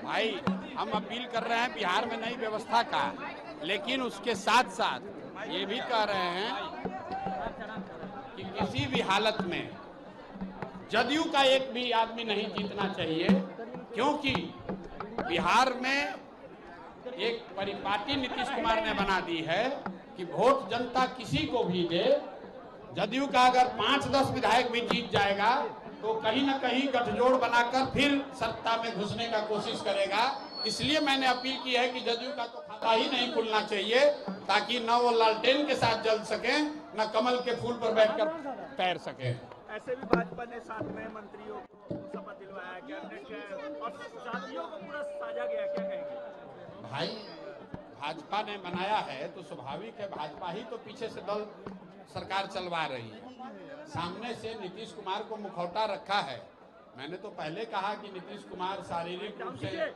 भाई हम अपील कर रहे हैं बिहार में नई व्यवस्था का, लेकिन उसके साथ साथ ये भी कह रहे हैं कि किसी भी हालत में जदयू का एक भी आदमी नहीं जीतना चाहिए, क्योंकि बिहार में एक परिपाटी नीतीश कुमार ने बना दी है कि वोट जनता किसी को भी दे। जदयू का अगर 5-10 विधायक भी जीत जाएगा तो कहीं ना कहीं गठजोड़ बनाकर फिर सत्ता में घुसने का कोशिश करेगा। इसलिए मैंने अपील की है कि जदयू का तो खाता ही नहीं खुलना चाहिए, ताकि न वो लालटेन के साथ जल सके, न कमल के फूल पर बैठकर तैर सके। ऐसे भी भाजपा ने साथ में मंत्रियों को शपथ दिलवाया, कैबिनेट और साथियों को पूरा साझा किया, क्या कहेंगे? भाई भाजपा ने बनाया है तो स्वाभाविक है, भाजपा ही तो पीछे से दल सरकार चलवा रही है। सामने से नीतीश कुमार को मुखौटा रखा है। मैंने तो पहले कहा कि नीतीश कुमार शारीरिक रूप से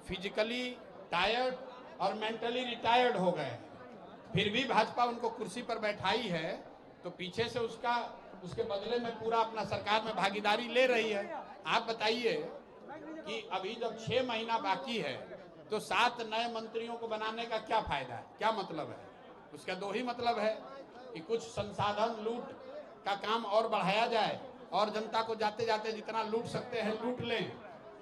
फिजिकली टायर्ड और मेंटली रिटायर्ड हो गए, फिर भी भाजपा उनको कुर्सी पर बैठाई है तो पीछे से उसके बदले में पूरा अपना सरकार में भागीदारी ले रही है। आप बताइए कि अभी जब 6 महीना बाकी है तो 7 नए मंत्रियों को बनाने का क्या फायदा है, क्या मतलब है? उसका 2 ही मतलब है कि कुछ संसाधन लूट का काम और बढ़ाया जाए और जनता को जाते जाते जितना लूट सकते हैं लूट लें,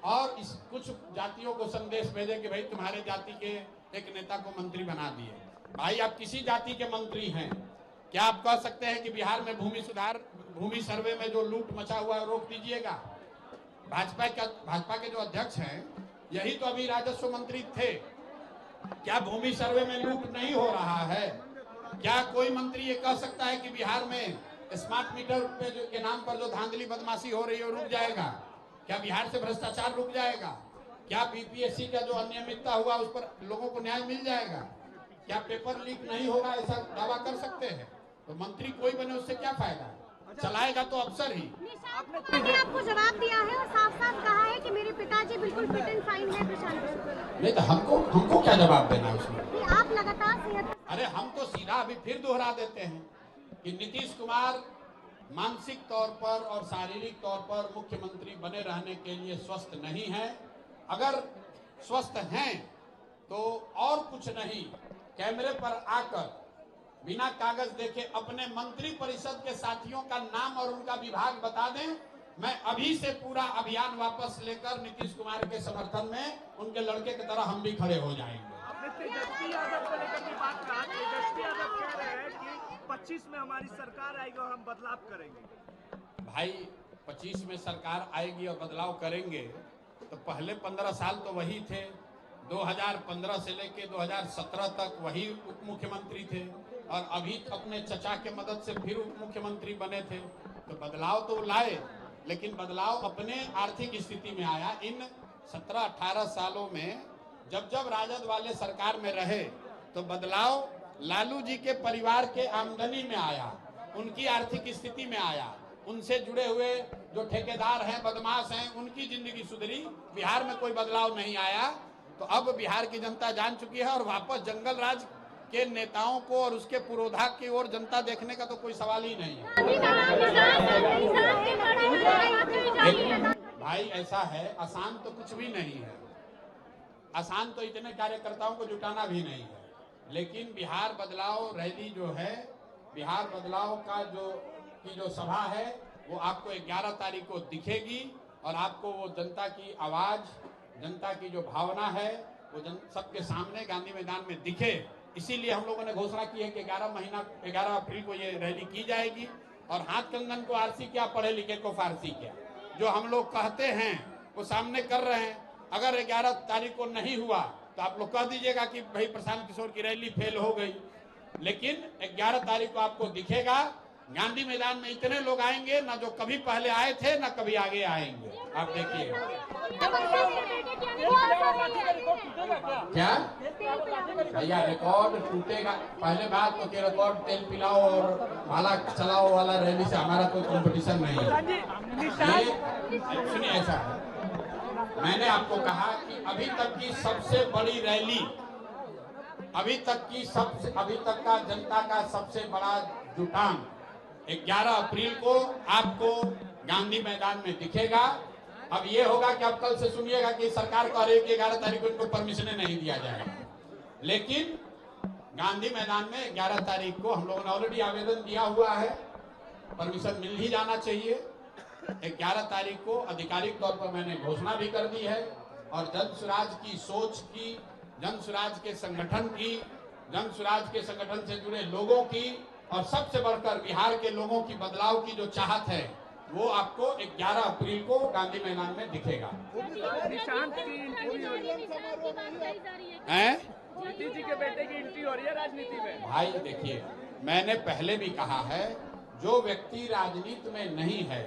और इस कुछ जातियों को संदेश भेजे कि भाई तुम्हारे जाति के एक नेता को मंत्री बना दिए। भाई आप किसी जाति के मंत्री हैं, क्या आप कह सकते हैं कि बिहार में भूमि सर्वे में जो लूट मचा हुआ है रोक दीजिएगा? भाजपा के जो अध्यक्ष हैं यही तो अभी राजस्व मंत्री थे। क्या भूमि सर्वे में लूट नहीं हो रहा है? क्या कोई मंत्री ये कह सकता है कि बिहार में स्मार्ट मीटर के नाम पर जो धांधली बदमाशी हो रही है रुक जाएगा? क्या बिहार से भ्रष्टाचार रुक जाएगा? क्या बीपीएससी का जो अनियमितता हुआ उस पर लोगों को न्याय मिल जाएगा? क्या पेपर लीक नहीं होगा, ऐसा दावा कर सकते हैं? तो मंत्री कोई बने उससे क्या फायदा? चलाएगा तो अफसर ही। आपने आपको जवाब दिया है और साफ साफ कहा है कि मेरे पिताजी बिल्कुल फिट एंड फाइन है प्रशांत। नहीं तो हमको क्या जवाब देना है उसमें? आप लगातार अरे हम तो सीधा अभी फिर दोहरा देते हैं कि नीतीश कुमार मानसिक तौर पर और शारीरिक तौर पर मुख्यमंत्री बने रहने के लिए स्वस्थ नहीं है। अगर स्वस्थ हैं तो और कुछ नहीं, कैमरे पर आकर बिना कागज देखे अपने मंत्री परिषद के साथियों का नाम और उनका विभाग बता दें। मैं अभी से पूरा अभियान वापस लेकर नीतीश कुमार के समर्थन में उनके लड़के की तरह हम भी खड़े हो जाएंगे। तेजस्वी यादव को लेकर की बात कहा, तेजस्वी यादव कह रहे हैं कि 25 में हमारी सरकार आएगी और हम बदलाव करेंगे। भाई 25 में सरकार आएगी और बदलाव करेंगे तो पहले 15 साल तो वही थे, 2015 से लेके 2017 तक वही उप मुख्यमंत्री थे और अभी अपने चचा के मदद से फिर उप मुख्यमंत्री बने थे। तो बदलाव तो लाए, लेकिन बदलाव अपने आर्थिक स्थिति में आया। इन 17-18 सालों में जब राजद वाले सरकार में रहे तो बदलाव लालू जी के परिवार के आमदनी में आया, उनकी आर्थिक स्थिति में आया, उनसे जुड़े हुए जो ठेकेदार हैं, बदमाश हैं, उनकी जिंदगी सुधरी। बिहार में कोई बदलाव नहीं आया। तो अब बिहार की जनता जान चुकी है और वापस जंगल राज के नेताओं को और उसके पुरोधा की ओर जनता देखने का तो कोई सवाल ही नहीं है। भाई ऐसा है, आसान तो कुछ भी नहीं है, आसान तो इतने कार्यकर्ताओं को जुटाना भी नहीं है। लेकिन बिहार बदलाव रैली जो है, बिहार बदलाव का जो सभा है वो आपको 11 तारीख को दिखेगी और आपको वो जनता की आवाज, जनता की जो भावना है वो सबके सामने गांधी मैदान में दिखे। इसीलिए हम लोगों ने घोषणा की है कि 11 अप्रैल को ये रैली की जाएगी। और हाथ कंगन को आरसी क्या, पढ़े लिखे को फारसी क्या, जो हम लोग कहते हैं वो सामने कर रहे हैं। अगर 11 तारीख को नहीं हुआ तो आप लोग कह दीजिएगा कि भाई प्रशांत किशोर की रैली फेल हो गई। लेकिन 11 तारीख को आपको दिखेगा गांधी मैदान में इतने लोग आएंगे ना, जो कभी पहले आए थे ना कभी आगे आएंगे। आप देखिए क्या भैया रिकॉर्ड टूटेगा। पहले बात तो कि रिकॉर्ड तेल पिलाओ और भाला चलाओ वाला रैली से हमारा कोई कंपटीशन नहीं है। सुनिए, ऐसा है, मैंने आपको कहा कि अभी तक की सबसे बड़ी रैली, अभी तक का जनता का सबसे बड़ा जुटान 11 अप्रैल को आपको गांधी मैदान में दिखेगा। अब ये होगा कि अब कल से सुनिएगा कि सरकार कह रही है कि 11 तारीख को इनको परमिशन नहीं दिया जाएगा, लेकिन गांधी मैदान में 11 तारीख को हम लोगों ने ऑलरेडी आवेदन दिया हुआ है, परमिशन मिल ही जाना चाहिए। 11 तारीख को आधिकारिक तौर पर मैंने घोषणा भी कर दी है और जन स्वराज की सोच की, जन स्वराज के संगठन की, जन स्वराज के संगठन से जुड़े लोगों की और सबसे बढ़कर बिहार के लोगों की बदलाव की जो चाहत है वो आपको 11 अप्रैल को गांधी मैदान में दिखेगा। निशांत की एंट्री हो रही हैं? मोदी जी के बेटे की एंट्री हो रही है राजनीति में। भाई देखिए, मैंने पहले भी कहा है, जो व्यक्ति राजनीति में नहीं है,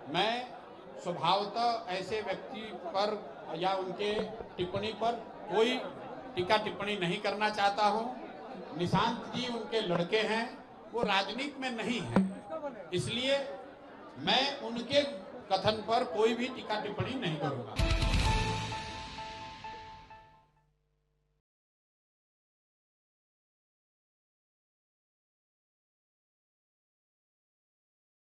मैं स्वभावतः ऐसे व्यक्ति पर या उनके टिप्पणी पर कोई टीका टिप्पणी नहीं करना चाहता हूं। निशांत जी उनके लड़के हैं, वो राजनीति में नहीं है, इसलिए मैं उनके कथन पर कोई भी टीका टिप्पणी नहीं करूंगा।